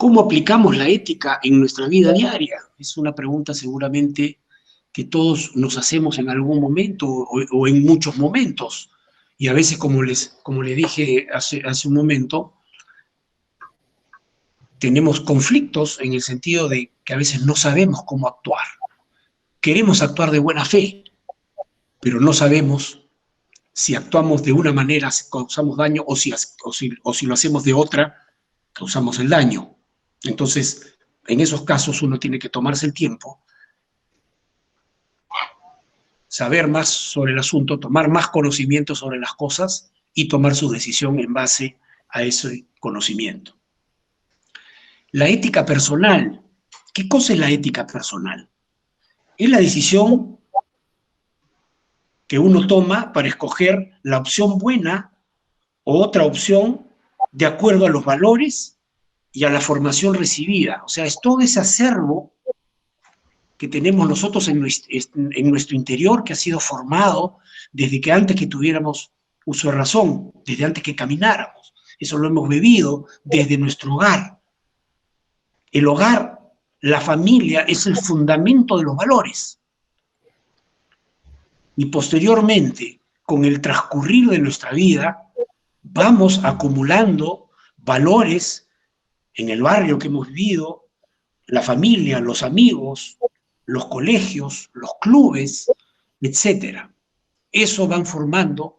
¿Cómo aplicamos la ética en nuestra vida diaria? Es una pregunta seguramente que todos nos hacemos en algún momento o en muchos momentos. Y a veces, como le dije hace un momento, tenemos conflictos en el sentido de que a veces no sabemos cómo actuar. Queremos actuar de buena fe, pero no sabemos si actuamos de una manera causamos daño o si lo hacemos de otra causamos el daño. Entonces, en esos casos uno tiene que tomarse el tiempo, saber más sobre el asunto, tomar más conocimiento sobre las cosas y tomar su decisión en base a ese conocimiento. La ética personal. ¿Qué cosa es la ética personal? Es la decisión que uno toma para escoger la opción buena o otra opción de acuerdo a los valores y a la formación recibida. O sea, es todo ese acervo que tenemos nosotros en nuestro interior, que ha sido formado desde que antes que tuviéramos uso de razón, desde antes que camináramos. Eso lo hemos bebido desde nuestro hogar. El hogar, la familia, es el fundamento de los valores. Y posteriormente, con el transcurrir de nuestra vida, vamos acumulando valores en el barrio que hemos vivido, la familia, los amigos, los colegios, los clubes, etc. Eso van formando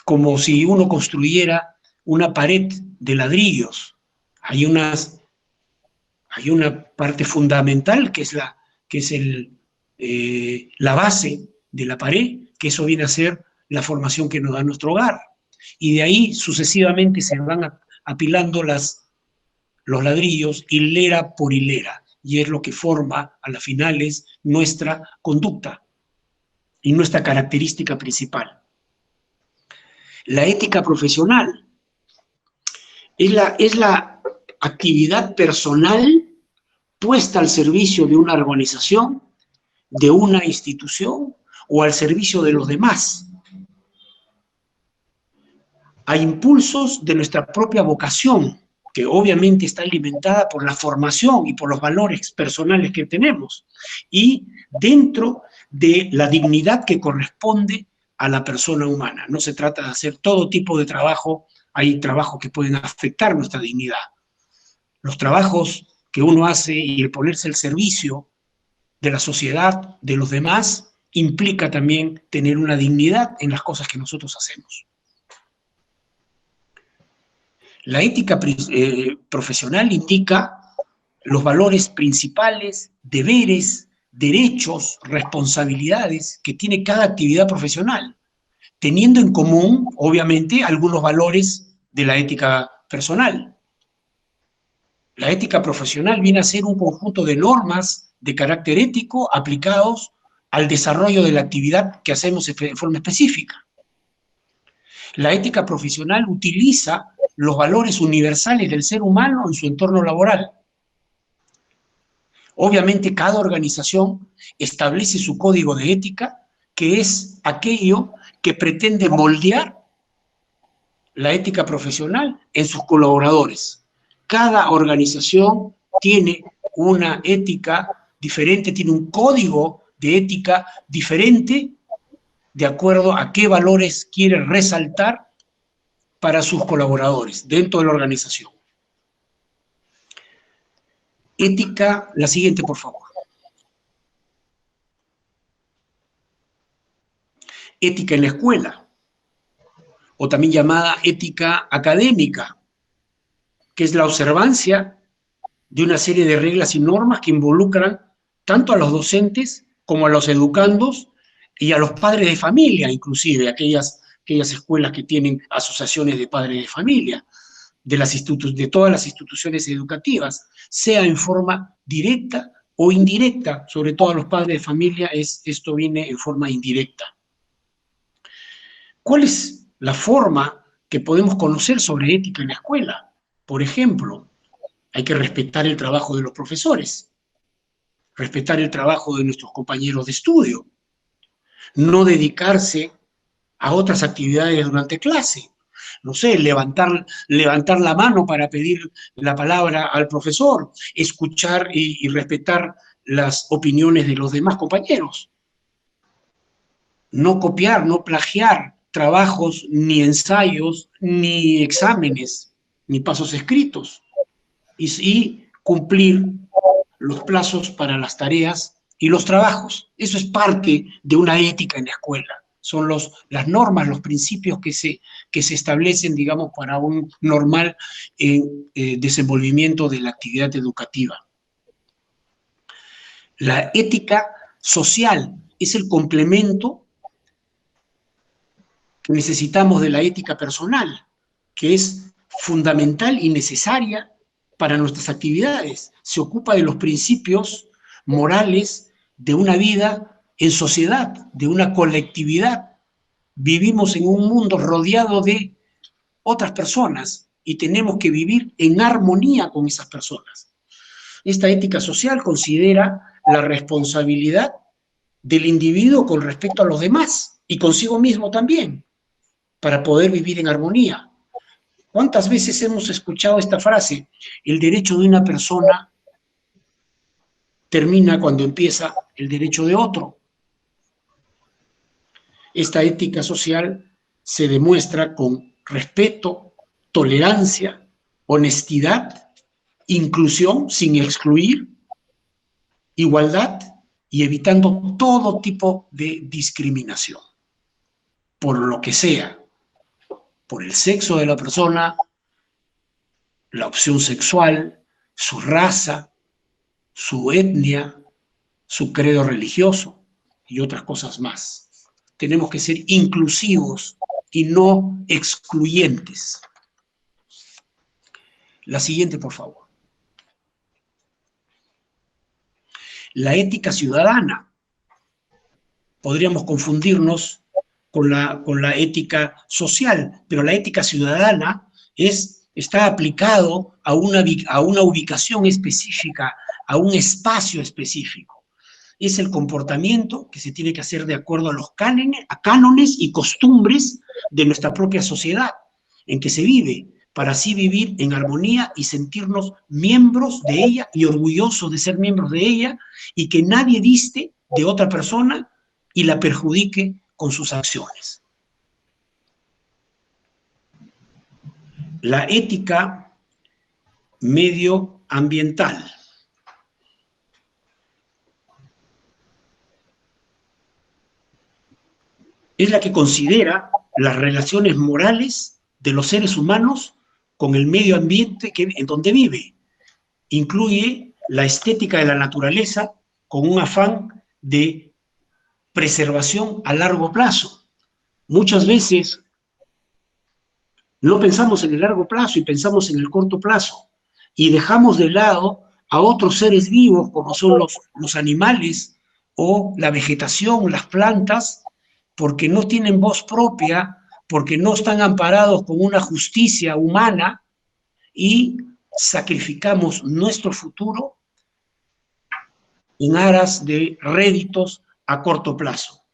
como si uno construyera una pared de ladrillos. Hay una parte fundamental que es la base de la pared, que eso viene a ser la formación que nos da nuestro hogar. Y de ahí sucesivamente se van apilando los ladrillos hilera por hilera, y es lo que forma a las finales nuestra conducta y nuestra característica principal. La ética profesional es la actividad personal puesta al servicio de una organización, de una institución o al servicio de los demás, a impulsos de nuestra propia vocación, que obviamente está alimentada por la formación y por los valores personales que tenemos, y dentro de la dignidad que corresponde a la persona humana. No se trata de hacer todo tipo de trabajo, hay trabajos que pueden afectar nuestra dignidad. Los trabajos que uno hace y el ponerse al servicio de la sociedad, de los demás, implica también tener una dignidad en las cosas que nosotros hacemos. La ética profesional indica los valores principales, deberes, derechos, responsabilidades que tiene cada actividad profesional, teniendo en común, obviamente, algunos valores de la ética personal. La ética profesional viene a ser un conjunto de normas de carácter ético aplicados al desarrollo de la actividad que hacemos de forma específica. La ética profesional utiliza los valores universales del ser humano en su entorno laboral. Obviamente, cada organización establece su código de ética, que es aquello que pretende moldear la ética profesional en sus colaboradores. Cada organización tiene una ética diferente, tiene un código de ética diferente de acuerdo a qué valores quiere resaltar para sus colaboradores dentro de la organización. Ética, la siguiente, por favor. Ética en la escuela, o también llamada ética académica, que es la observancia de una serie de reglas y normas que involucran tanto a los docentes como a los educandos y a los padres de familia, inclusive aquellas escuelas que tienen asociaciones de padres de familia, de todas las instituciones educativas, sea en forma directa o indirecta, sobre todo a los padres de familia, esto viene en forma indirecta. ¿Cuál es la forma que podemos conocer sobre ética en la escuela? Por ejemplo, hay que respetar el trabajo de los profesores, respetar el trabajo de nuestros compañeros de estudio, no dedicarse a otras actividades durante clase, no sé, levantar la mano para pedir la palabra al profesor, escuchar y respetar las opiniones de los demás compañeros. No copiar, no plagiar trabajos, ni ensayos, ni exámenes, ni pasos escritos. Y cumplir los plazos para las tareas y los trabajos. Eso es parte de una ética en la escuela. Son las normas, los principios que se establecen, digamos, para un normal desenvolvimiento de la actividad educativa. La ética social es el complemento que necesitamos de la ética personal, que es fundamental y necesaria para nuestras actividades. Se ocupa de los principios morales de una vida en sociedad, de una colectividad. Vivimos en un mundo rodeado de otras personas y tenemos que vivir en armonía con esas personas. Esta ética social considera la responsabilidad del individuo con respecto a los demás y consigo mismo también, para poder vivir en armonía. ¿Cuántas veces hemos escuchado esta frase? El derecho de una persona termina cuando empieza el derecho de otro. Esta ética social se demuestra con respeto, tolerancia, honestidad, inclusión sin excluir, igualdad y evitando todo tipo de discriminación, por lo que sea, por el sexo de la persona, la opción sexual, su raza, su etnia, su credo religioso y otras cosas más. Tenemos que ser inclusivos y no excluyentes. La siguiente, por favor. La ética ciudadana. Podríamos confundirnos con la ética social, pero la ética ciudadana está aplicado a una ubicación específica, a un espacio específico. Es el comportamiento que se tiene que hacer de acuerdo a los cánones y costumbres de nuestra propia sociedad en que se vive, para así vivir en armonía y sentirnos miembros de ella y orgullosos de ser miembros de ella, y que nadie diste de otra persona y la perjudique con sus acciones. La ética medioambiental. Es la que considera las relaciones morales de los seres humanos con el medio ambiente en donde vive. Incluye la estética de la naturaleza con un afán de preservación a largo plazo. Muchas veces no pensamos en el largo plazo y pensamos en el corto plazo y dejamos de lado a otros seres vivos como son los animales o la vegetación, las plantas, porque no tienen voz propia, porque no están amparados con una justicia humana, y sacrificamos nuestro futuro en aras de réditos a corto plazo.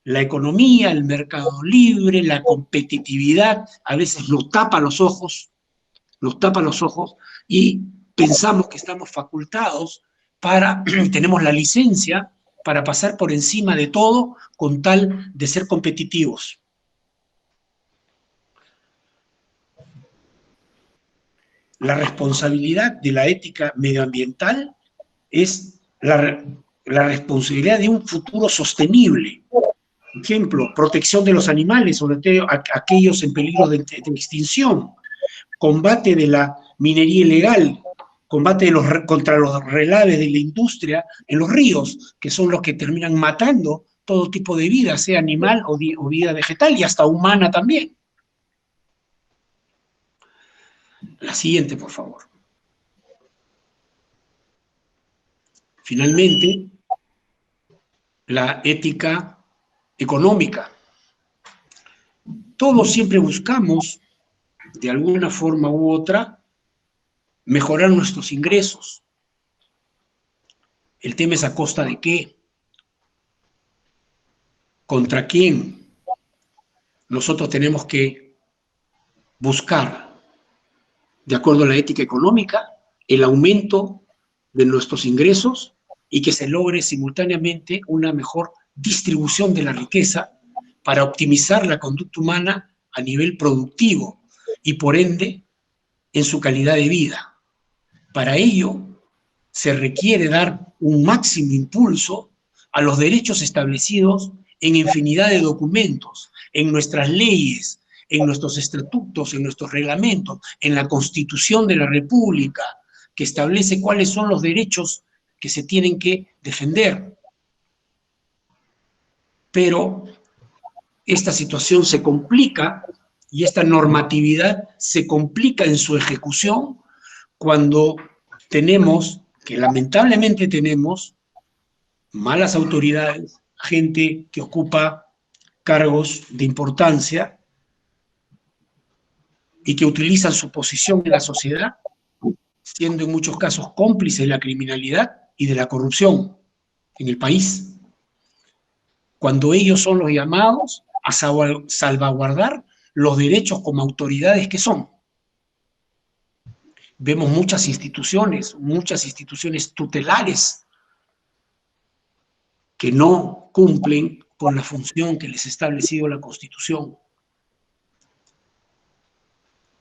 La economía, el mercado libre, la competitividad, a veces nos tapa los ojos y pensamos que estamos facultados tenemos la licencia para pasar por encima de todo con tal de ser competitivos. La responsabilidad de la ética medioambiental es la responsabilidad de un futuro sostenible. Por ejemplo, protección de los animales, sobre todo aquellos en peligro de extinción, combate de la minería ilegal, combate contra los relaves de la industria en los ríos, que son los que terminan matando todo tipo de vida, sea animal o vida vegetal, y hasta humana también. La siguiente, por favor. Finalmente, la ética económica. Todos siempre buscamos, de alguna forma u otra, mejorar nuestros ingresos. El tema es a costa de qué, contra quién. Nosotros tenemos que buscar, de acuerdo a la ética económica, el aumento de nuestros ingresos y que se logre simultáneamente una mejor distribución de la riqueza para optimizar la conducta humana a nivel productivo y, por ende, en su calidad de vida. Para ello, se requiere dar un máximo impulso a los derechos establecidos en infinidad de documentos, en nuestras leyes, en nuestros estatutos, en nuestros reglamentos, en la Constitución de la República, que establece cuáles son los derechos que se tienen que defender. Pero esta situación se complica y esta normatividad se complica en su ejecución cuando tenemos, que lamentablemente tenemos, malas autoridades, gente que ocupa cargos de importancia y que utilizan su posición en la sociedad, siendo en muchos casos cómplices de la criminalidad y de la corrupción en el país, cuando ellos son los llamados a salvaguardar los derechos como autoridades que son. Vemos muchas instituciones tutelares que no cumplen con la función que les ha establecido la Constitución.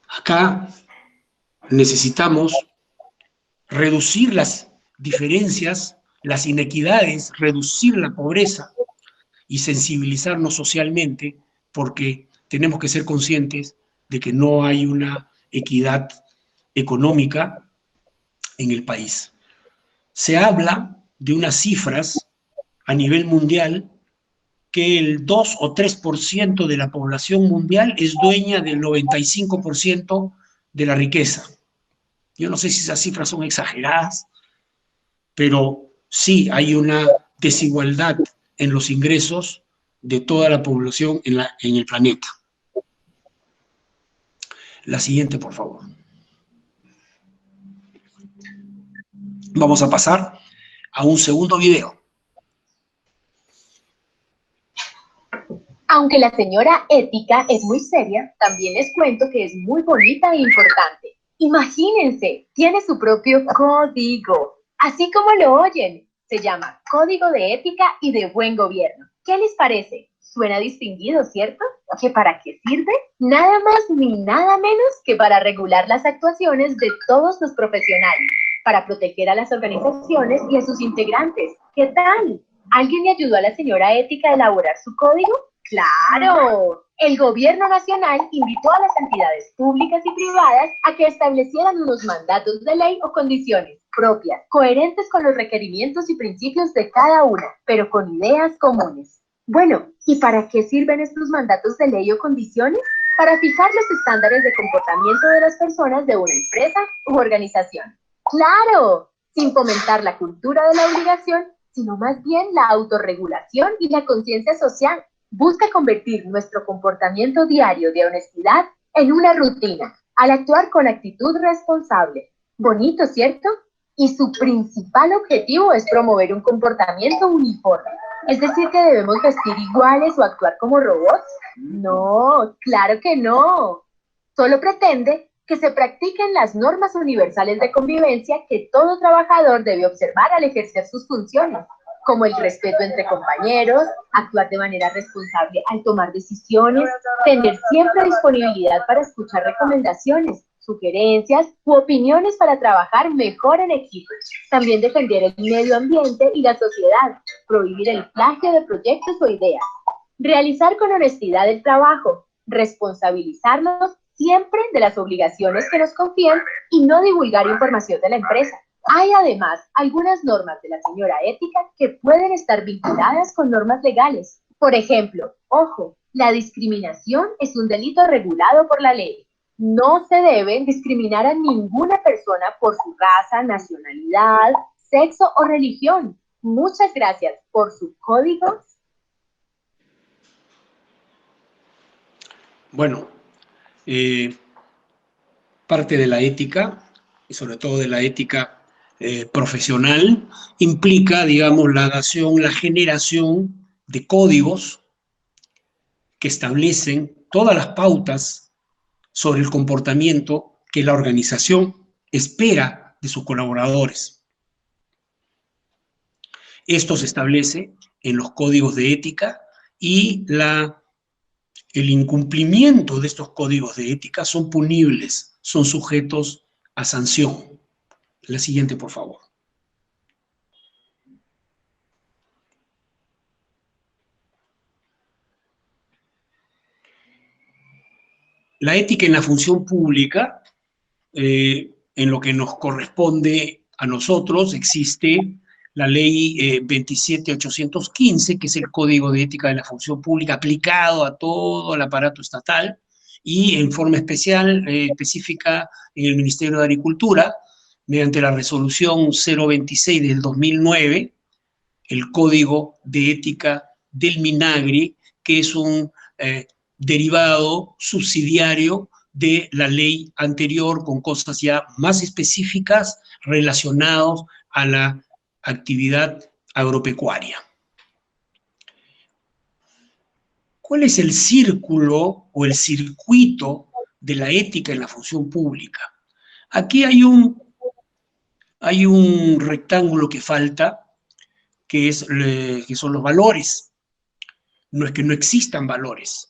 Acá necesitamos reducir las diferencias, las inequidades, reducir la pobreza y sensibilizarnos socialmente, porque tenemos que ser conscientes de que no hay una equidad económica en el país. Se habla de unas cifras a nivel mundial que el 2 o 3% de la población mundial es dueña del 95% de la riqueza. Yo no sé si esas cifras son exageradas, pero sí hay una desigualdad en los ingresos de toda la población en el planeta. La siguiente, por favor. Vamos a pasar a un segundo video. Aunque la señora Ética es muy seria, también les cuento que es muy bonita e importante. Imagínense, tiene su propio código, así como lo oyen. Se llama Código de Ética y de Buen Gobierno. ¿Qué les parece? Suena distinguido, ¿cierto? ¿Que para qué sirve? Nada más ni nada menos que para regular las actuaciones de todos los profesionales, para proteger a las organizaciones y a sus integrantes. ¿Qué tal? ¿Alguien le ayudó a la señora Ética a elaborar su código? ¡Claro! El gobierno nacional invitó a las entidades públicas y privadas a que establecieran unos mandatos de ley o condiciones propias, coherentes con los requerimientos y principios de cada una, pero con ideas comunes. Bueno, ¿y para qué sirven estos mandatos de ley o condiciones? Para fijar los estándares de comportamiento de las personas de una empresa u organización. ¡Claro! Sin fomentar la cultura de la obligación, sino más bien la autorregulación y la conciencia social. Busca convertir nuestro comportamiento diario de honestidad en una rutina, al actuar con actitud responsable. Bonito, ¿cierto? Y su principal objetivo es promover un comportamiento uniforme. Es decir, que debemos vestir iguales o actuar como robots. No, claro que no. Solo pretende que se practiquen las normas universales de convivencia que todo trabajador debe observar al ejercer sus funciones, como el respeto entre compañeros, actuar de manera responsable al tomar decisiones, tener siempre disponibilidad para escuchar recomendaciones, sugerencias u opiniones para trabajar mejor en equipo. También defender el medio ambiente y la sociedad, prohibir el plagio de proyectos o ideas, realizar con honestidad el trabajo, responsabilizarnos siempre de las obligaciones que nos confían y no divulgar información de la empresa. Hay además algunas normas de la señora Ética que pueden estar vinculadas con normas legales. Por ejemplo, ojo, la discriminación es un delito regulado por la ley. No se debe discriminar a ninguna persona por su raza, nacionalidad, sexo o religión. Muchas gracias por su código. Bueno, parte de la ética, y sobre todo de la ética profesional, implica, digamos, la generación de códigos que establecen todas las pautas sobre el comportamiento que la organización espera de sus colaboradores. Esto se establece en los códigos de ética y el incumplimiento de estos códigos de ética son punibles, son sujetos a sanción. La siguiente, por favor. La ética en la función pública, en lo que nos corresponde a nosotros, existe la ley 27815, que es el Código de Ética de la Función Pública aplicado a todo el aparato estatal y en forma especial, específica en el Ministerio de Agricultura, mediante la resolución 026 del 2009, el Código de Ética del MINAGRI, que es un derivado subsidiario de la ley anterior con cosas ya más específicas relacionadas a la actividad agropecuaria. ¿Cuál es el círculo o el circuito de la ética en la función pública? Aquí hay un rectángulo que falta, que son los valores. No es que no existan valores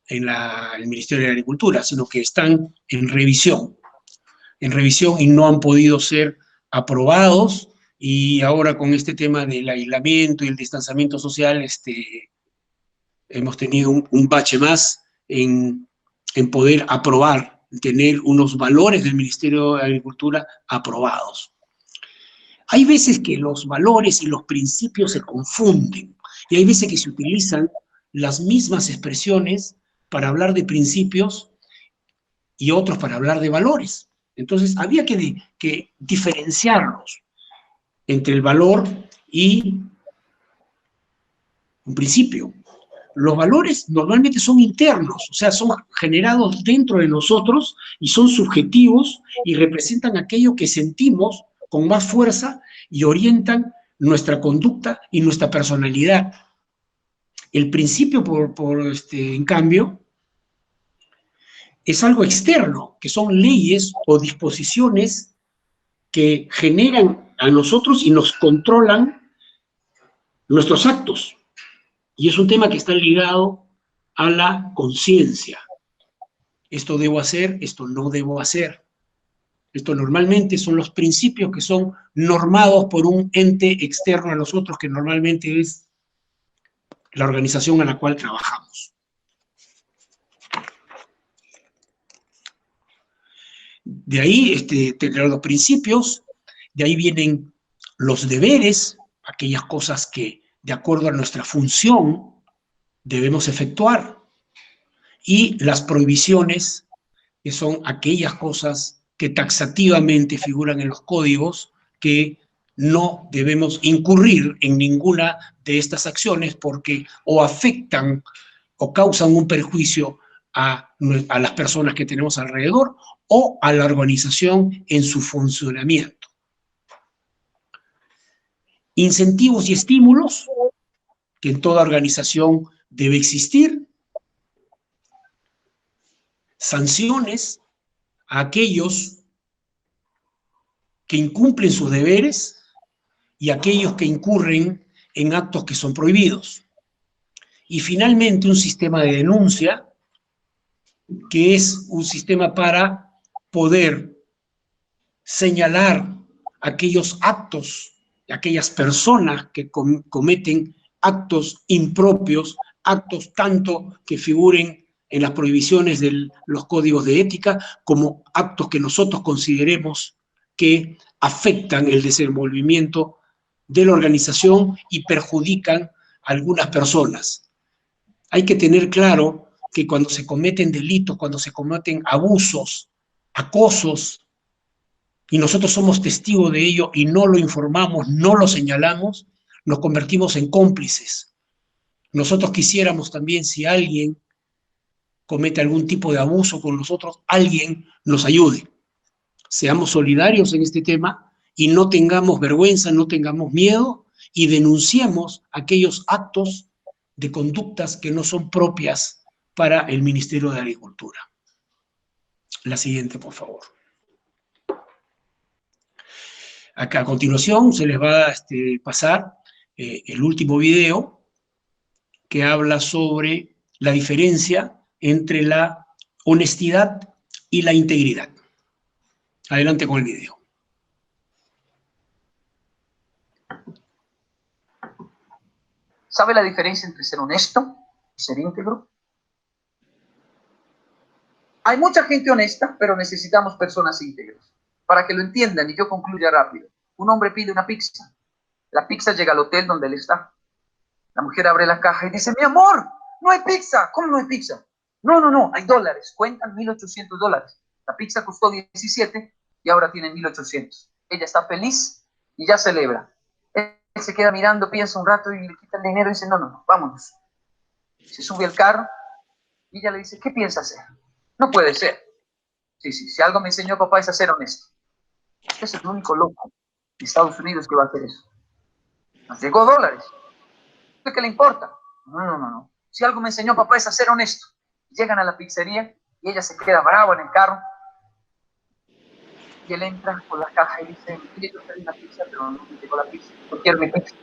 en el Ministerio de Agricultura, sino que están en revisión y no han podido ser aprobados, y ahora con este tema del aislamiento y el distanciamiento social, hemos tenido un bache más en poder aprobar, tener unos valores del Ministerio de Agricultura aprobados. Hay veces que los valores y los principios se confunden, y hay veces que se utilizan las mismas expresiones para hablar de principios y otros para hablar de valores. Entonces, había que diferenciarlos entre el valor y un principio. Los valores normalmente son internos, o sea, son generados dentro de nosotros y son subjetivos y representan aquello que sentimos con más fuerza y orientan nuestra conducta y nuestra personalidad. El principio, en cambio, es algo externo, que son leyes o disposiciones que generan a nosotros y nos controlan nuestros actos. Y es un tema que está ligado a la conciencia. Esto debo hacer, esto no debo hacer. Esto normalmente son los principios que son normados por un ente externo a nosotros, que normalmente es la organización a la cual trabajamos. De ahí, tener los principios, de ahí vienen los deberes, aquellas cosas que, de acuerdo a nuestra función, debemos efectuar, y las prohibiciones, que son aquellas cosas que taxativamente figuran en los códigos, que no debemos incurrir en ninguna de estas acciones porque o afectan o causan un perjuicio a las personas que tenemos alrededor o a la organización en su funcionamiento. Incentivos y estímulos, que en toda organización debe existir. Sanciones a aquellos que incumplen sus deberes y aquellos que incurren en actos que son prohibidos. Y finalmente un sistema de denuncia, que es un sistema para poder señalar aquellos actos, aquellas personas que cometen actos impropios, actos tanto que figuren en las prohibiciones de los códigos de ética, como actos que nosotros consideremos que afectan el desenvolvimiento de la organización y perjudican a algunas personas. Hay que tener claro que cuando se cometen delitos, cuando se cometen abusos, acosos, y nosotros somos testigos de ello y no lo informamos, no lo señalamos, nos convertimos en cómplices. Nosotros quisiéramos también, si alguien comete algún tipo de abuso con nosotros, alguien nos ayude. Seamos solidarios en este tema y no tengamos vergüenza, no tengamos miedo, y denunciemos aquellos actos de conductas que no son propias para el Ministerio de Agricultura. La siguiente, por favor. Acá, a continuación se les va a pasar el último video que habla sobre la diferencia entre la honestidad y la integridad. Adelante con el video. ¿Sabe la diferencia entre ser honesto y ser íntegro? Hay mucha gente honesta, pero necesitamos personas íntegras. Para que lo entiendan y yo concluya rápido. Un hombre pide una pizza. La pizza llega al hotel donde él está. La mujer abre la caja y dice, mi amor, no hay pizza. ¿Cómo no hay pizza? No, hay dólares. Cuentan $1,800. La pizza costó 17 y ahora tiene 1,800. Ella está feliz y ya celebra. Él se queda mirando, piensa un rato y le quita el dinero y dice, no, vámonos. Se sube al carro y ella le dice, ¿qué piensa hacer? No puede ser. Sí, si algo me enseñó papá es a ser honesto. Usted es el único loco de Estados Unidos que va a hacer eso. Nos llegó dólares. ¿Usted qué le importa? No. Si algo me enseñó papá es a ser honesto. Llegan a la pizzería y ella se queda brava en el carro. Y él entra con la caja y dice, mire, yo pedí una pizza, pero no me llegó la pizza. No quiero mi pizza.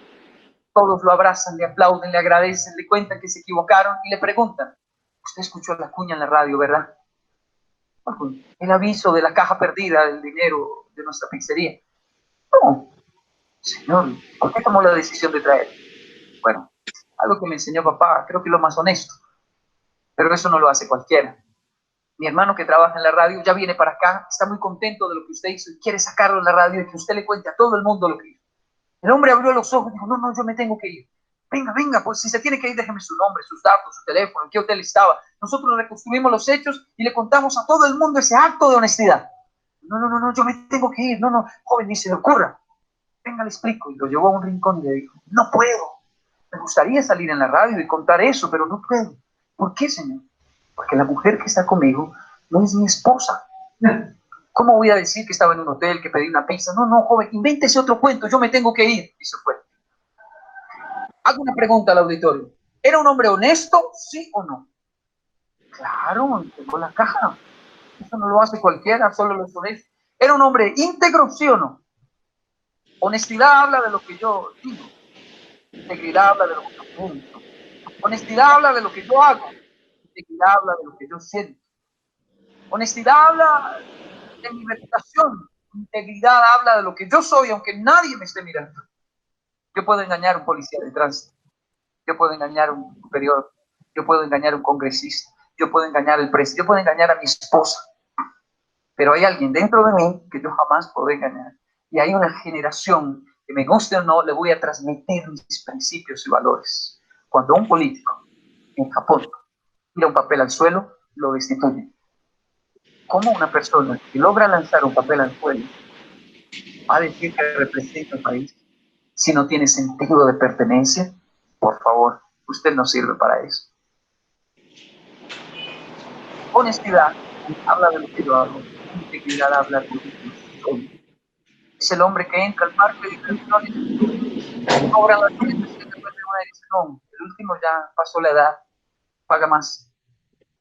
Todos lo abrazan, le aplauden, le agradecen, le cuentan que se equivocaron y le preguntan, usted escuchó la cuña en la radio, ¿verdad? El aviso de la caja perdida del dinero de nuestra pizzería. No, señor, ¿por qué tomó la decisión de traer? Bueno, algo que me enseñó papá, creo que lo más honesto. Pero eso no lo hace cualquiera. Mi hermano que trabaja en la radio ya viene para acá, está muy contento de lo que usted hizo y quiere sacarlo en la radio y que usted le cuente a todo el mundo lo que hizo. El hombre abrió los ojos y dijo, no, yo me tengo que ir. Venga, pues si se tiene que ir, déjeme su nombre, sus datos, su teléfono, en qué hotel estaba. Nosotros reconstruimos los hechos y le contamos a todo el mundo ese acto de honestidad. No, yo me tengo que ir. No, joven, ni se le ocurra. Venga, le explico. Y lo llevó a un rincón y le dijo, no puedo. Me gustaría salir en la radio y contar eso, pero no puedo. ¿Por qué, señor? Porque la mujer que está conmigo no es mi esposa. ¿Cómo voy a decir que estaba en un hotel, que pedí una pizza? No, joven, invéntese otro cuento, yo me tengo que ir. Y se fue. Hago una pregunta al auditorio. ¿Era un hombre honesto, sí o no? Claro, entregó la caja. Eso no lo hace cualquiera, solo los honestos. ¿Era un hombre íntegro, sí o no? Honestidad habla de lo que yo digo. Integridad habla de lo que yo pienso. Honestidad habla de lo que yo hago. Integridad habla de lo que yo siento. Honestidad habla de mi reputación. Integridad habla de lo que yo soy, aunque nadie me esté mirando. Yo puedo engañar a un policía de tránsito. Yo puedo engañar a un superior. Yo puedo engañar a un congresista. Yo puedo engañar al presidente. Yo puedo engañar a mi esposa. Pero hay alguien dentro de mí que yo jamás podré engañar. Y hay una generación que, me guste o no, le voy a transmitir mis principios y valores. Cuando un político en Japón tira un papel al suelo, lo destituye. ¿Cómo una persona que logra lanzar un papel al suelo va a decir que representa al país si no tiene sentido de pertenencia? Por favor, usted no sirve para eso. Honestidad habla de lo que yo hago. Integridad habla de lo que yo soy. Es el hombre que entra al parque de diversiones, cobra las cuentas y después de una dice, no, el último ya pasó la edad, paga más.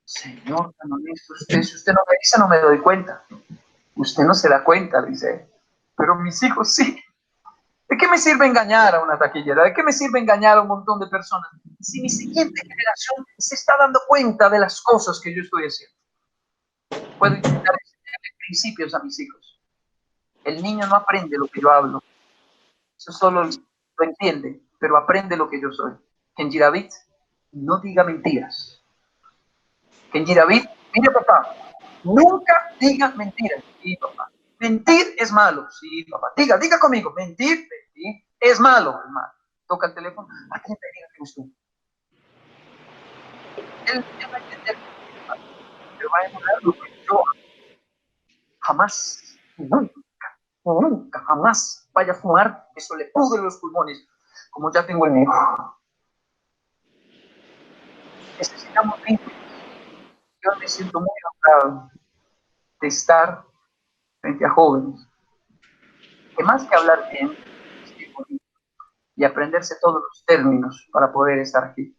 Señor, tan honesto usted, si usted no me dice, no me doy cuenta. Usted no se da cuenta, dice, pero mis hijos sí. ¿De qué me sirve engañar a una taquillera? ¿De qué me sirve engañar a un montón de personas? Si mi siguiente generación se está dando cuenta de las cosas que yo estoy haciendo. Puedo intentar enseñarle principios a mis hijos. El niño no aprende lo que yo hablo. Eso solo lo entiende, pero aprende lo que yo soy. Kenji David, no diga mentiras. Kenji David, mire papá, nunca diga mentiras. Sí, papá. Mentir es malo. Sí, papá. Diga conmigo, mentir es malo, hermano. Toca el teléfono, atiende, diga que usted. Él va a entender, pero va a emular lo que yo jamás, nunca, jamás vaya a fumar, eso le pudre los pulmones, como ya tengo el mío. Necesitamos vínculos. Yo me siento muy honrado de estar frente a jóvenes que más que hablar bien, y aprenderse todos los términos para poder estar aquí,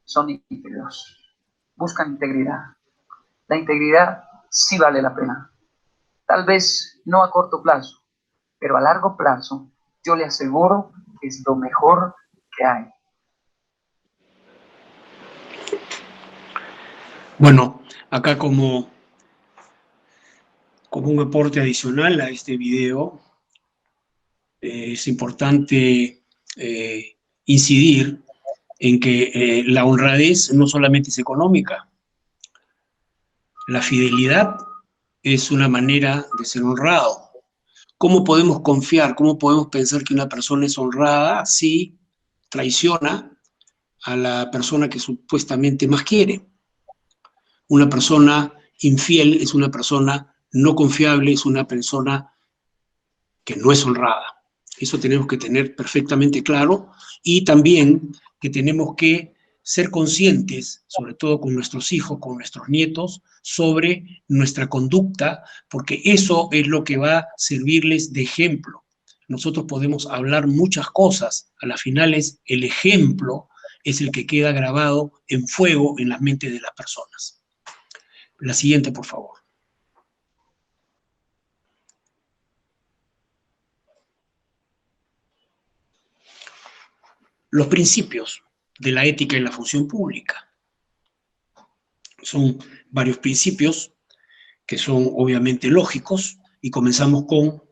son íntegros, buscan integridad. La integridad sí vale la pena. Tal vez no a corto plazo, pero a largo plazo yo le aseguro que es lo mejor que hay. Bueno, acá como un aporte adicional a este video, es importante incidir en que la honradez no solamente es económica. La fidelidad es una manera de ser honrado. ¿Cómo podemos confiar, cómo podemos pensar que una persona es honrada si traiciona a la persona que supuestamente más quiere? Una persona infiel es una persona no confiable, es una persona que no es honrada. Eso tenemos que tener perfectamente claro, y también que tenemos que ser conscientes, sobre todo con nuestros hijos, con nuestros nietos, sobre nuestra conducta, porque eso es lo que va a servirles de ejemplo. Nosotros podemos hablar muchas cosas, a las finales el ejemplo es el que queda grabado en fuego en las mentes de las personas. La siguiente, por favor. Los principios de la ética en la función pública. Son varios principios que son obviamente lógicos, y comenzamos con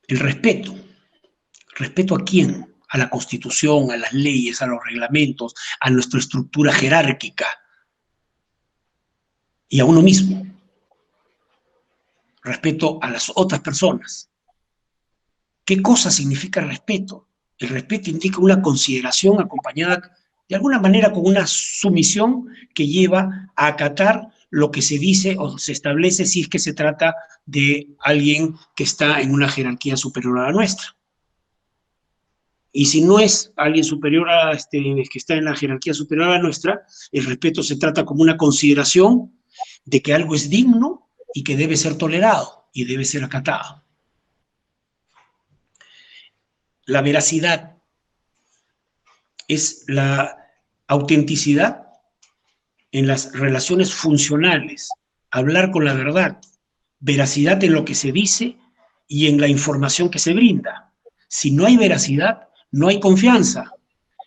el respeto. ¿Respeto a quién? A la Constitución, a las leyes, a los reglamentos, a nuestra estructura jerárquica y a uno mismo. Respeto a las otras personas. ¿Qué cosa significa respeto? El respeto indica una consideración acompañada de alguna manera con una sumisión que lleva a acatar lo que se dice o se establece si es que se trata de alguien que está en una jerarquía superior a la nuestra. Y si no es alguien superior a que está en la jerarquía superior a la nuestra, el respeto se trata como una consideración de que algo es digno y que debe ser tolerado y debe ser acatado. La veracidad es la autenticidad en las relaciones funcionales, hablar con la verdad, veracidad en lo que se dice y en la información que se brinda. Si no hay veracidad, no hay confianza.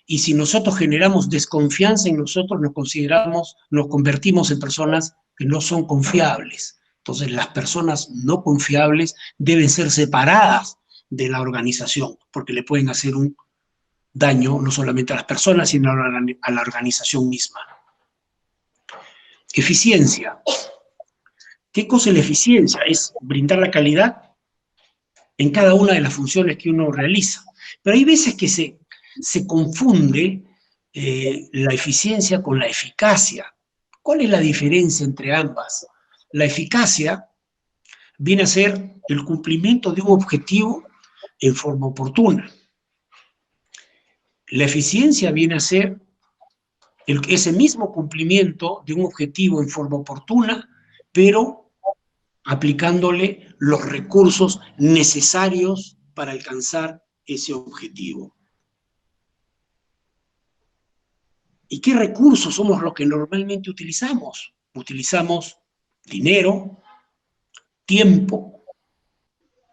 Y si nosotros generamos desconfianza en nosotros, nos convertimos en personas que no son confiables. Entonces, las personas no confiables deben ser separadas de la organización, porque le pueden hacer un daño no solamente a las personas, sino a la organización misma. Eficiencia. ¿Qué cosa es la eficiencia? Es brindar la calidad en cada una de las funciones que uno realiza. Pero hay veces que se confunde la eficiencia con la eficacia. ¿Cuál es la diferencia entre ambas? La eficacia viene a ser el cumplimiento de un objetivo en forma oportuna. La eficiencia viene a ser ese mismo cumplimiento de un objetivo en forma oportuna, pero aplicándole los recursos necesarios para alcanzar ese objetivo. ¿Y qué recursos somos los que normalmente utilizamos? Utilizamos dinero, tiempo,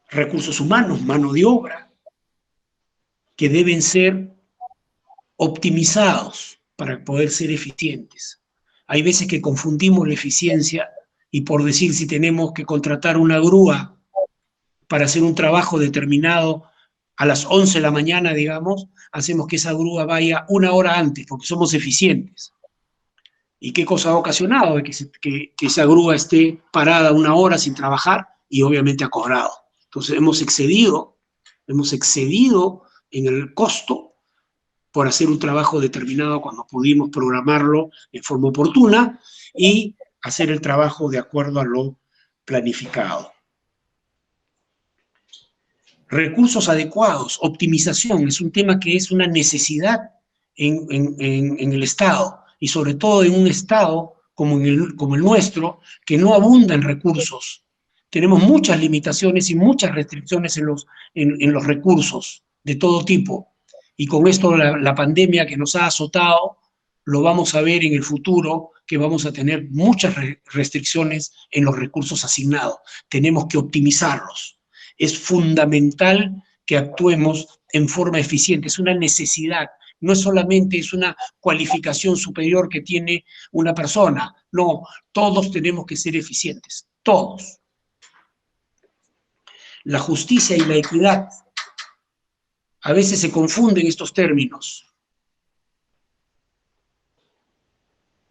recursos humanos, mano de obra, que deben ser optimizados para poder ser eficientes. Hay veces que confundimos la eficiencia y, por decir, si tenemos que contratar una grúa para hacer un trabajo determinado a las 11 de la mañana, digamos, hacemos que esa grúa vaya 1 hora antes, porque somos eficientes. ¿Y qué cosa ha ocasionado? Que esa grúa esté parada 1 hora sin trabajar y obviamente ha cobrado. Entonces hemos excedido en el costo por hacer un trabajo determinado cuando pudimos programarlo en forma oportuna y hacer el trabajo de acuerdo a lo planificado. Recursos adecuados, optimización, es un tema que es una necesidad en el Estado, y sobre todo en un Estado como el nuestro, que no abunda en recursos. Tenemos muchas limitaciones y muchas restricciones en los recursos de todo tipo. Y con esto la pandemia que nos ha azotado lo vamos a ver en el futuro, que vamos a tener muchas restricciones en los recursos asignados. Tenemos que optimizarlos. Es fundamental que actuemos en forma eficiente, es una necesidad. No es solamente es una cualificación superior que tiene una persona, no, todos tenemos que ser eficientes, todos. La justicia y la equidad, a veces se confunden estos términos.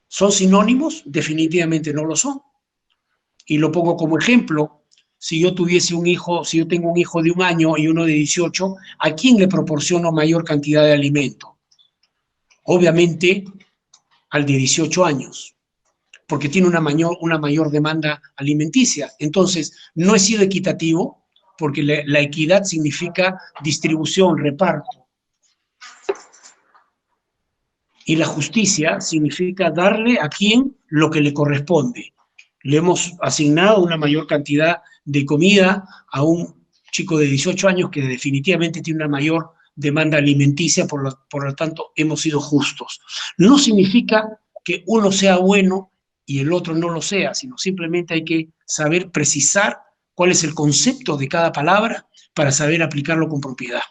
¿Son sinónimos? Definitivamente no lo son. Y lo pongo como ejemplo. Si yo tuviese un hijo, si yo tengo un hijo de 1 año y uno de 18, ¿a quién le proporciono mayor cantidad de alimento? Obviamente al de 18 años, porque tiene una mayor demanda alimenticia. Entonces, no he sido equitativo, porque la equidad significa distribución, reparto. Y la justicia significa darle a quien lo que le corresponde. Le hemos asignado una mayor cantidad de comida a un chico de 18 años que definitivamente tiene una mayor demanda alimenticia, por lo tanto hemos sido justos. No significa que uno sea bueno y el otro no lo sea, sino simplemente hay que saber precisar cuál es el concepto de cada palabra para saber aplicarlo con propiedad.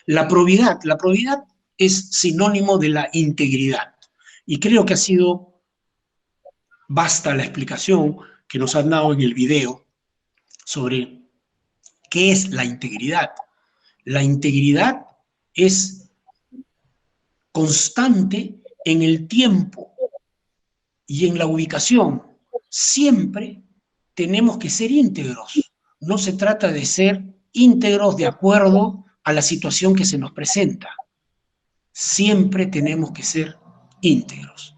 La probidad es sinónimo de la integridad. Y creo que ha sido basta la explicación que nos han dado en el video sobre qué es la integridad. La integridad es constante en el tiempo y en la ubicación. Siempre tenemos que ser íntegros. No se trata de ser íntegros de acuerdo a la situación que se nos presenta. Siempre tenemos que ser íntegros.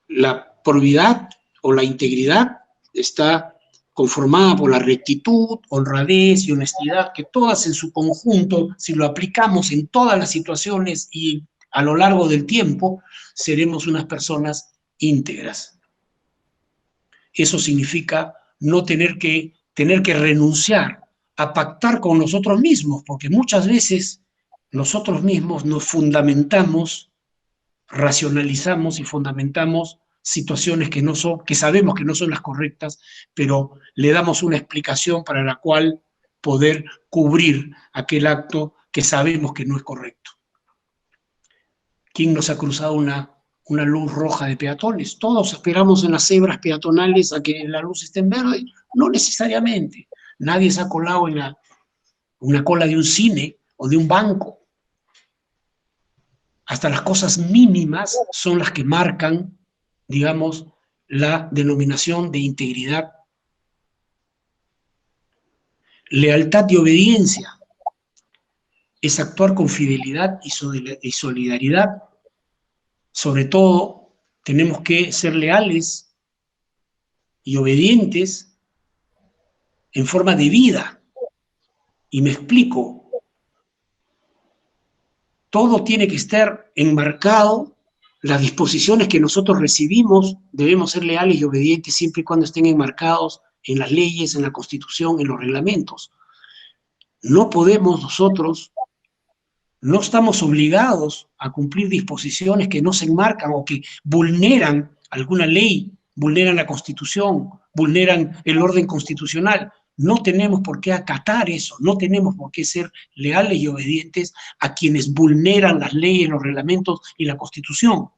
La probidad o la integridad está conformada por la rectitud, honradez y honestidad, que todas en su conjunto, si lo aplicamos en todas las situaciones y a lo largo del tiempo, seremos unas personas íntegras. Eso significa no tener que renunciar a pactar con nosotros mismos, porque muchas veces nosotros mismos nos fundamentamos, racionalizamos y fundamentamos situaciones que sabemos que no son las correctas, pero le damos una explicación para la cual poder cubrir aquel acto que sabemos que no es correcto. ¿Quién nos ha cruzado una luz roja de peatones? Todos esperamos en las cebras peatonales a que la luz esté en verde. No necesariamente. Nadie se ha colado en una cola de un cine o de un banco. Hasta las cosas mínimas son las que marcan, digamos, la denominación de integridad. Lealtad y obediencia es actuar con fidelidad y solidaridad. Sobre todo, tenemos que ser leales y obedientes en forma de vida. Y me explico. Todo tiene que estar enmarcado, las disposiciones que nosotros recibimos debemos ser leales y obedientes siempre y cuando estén enmarcados en las leyes, en la Constitución, en los reglamentos. No podemos nosotros, no estamos obligados a cumplir disposiciones que no se enmarcan o que vulneran alguna ley, vulneran la Constitución, vulneran el orden constitucional. No tenemos por qué acatar eso, no tenemos por qué ser leales y obedientes a quienes vulneran las leyes, los reglamentos y la Constitución.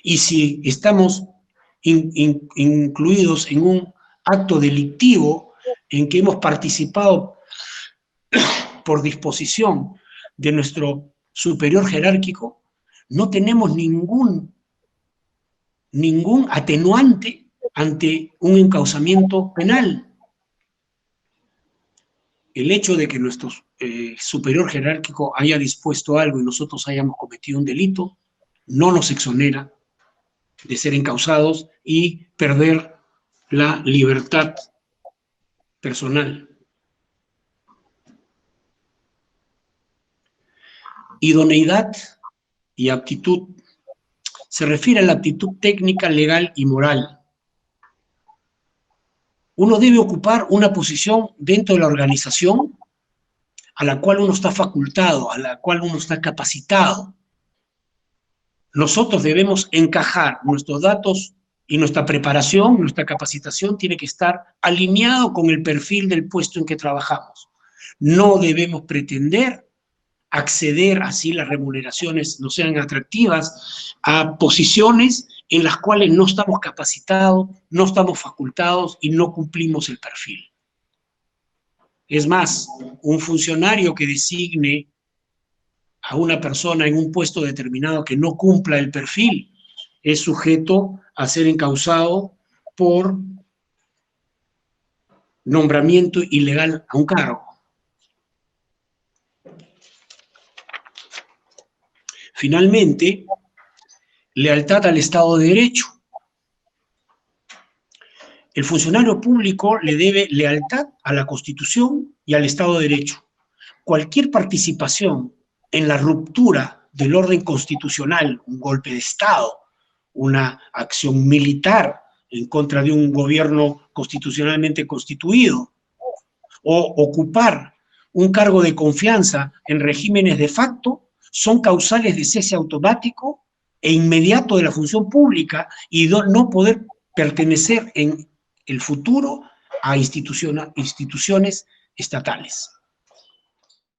Y si estamos incluidos en un acto delictivo en que hemos participado por disposición de nuestro superior jerárquico, no tenemos ningún atenuante ante un encauzamiento penal. El hecho de que nuestro superior jerárquico haya dispuesto algo y nosotros hayamos cometido un delito, no nos exonera de ser encausados y perder la libertad personal. Idoneidad y aptitud se refiere a la aptitud técnica, legal y moral. Uno debe ocupar una posición dentro de la organización a la cual uno está facultado, a la cual uno está capacitado. Nosotros debemos encajar nuestros datos y nuestra preparación, nuestra capacitación tiene que estar alineado con el perfil del puesto en que trabajamos. No debemos pretender acceder, así las remuneraciones no sean atractivas, a posiciones en las cuales no estamos capacitados, no estamos facultados y no cumplimos el perfil. Es más, un funcionario que designe a una persona en un puesto determinado que no cumpla el perfil es sujeto a ser encausado por nombramiento ilegal a un cargo. Finalmente, lealtad al Estado de Derecho. El funcionario público le debe lealtad a la Constitución y al Estado de Derecho. Cualquier participación en la ruptura del orden constitucional, un golpe de Estado, una acción militar en contra de un gobierno constitucionalmente constituido, o ocupar un cargo de confianza en regímenes de facto, son causales de cese automático e inmediato de la función pública y no poder pertenecer en el futuro a instituciones estatales.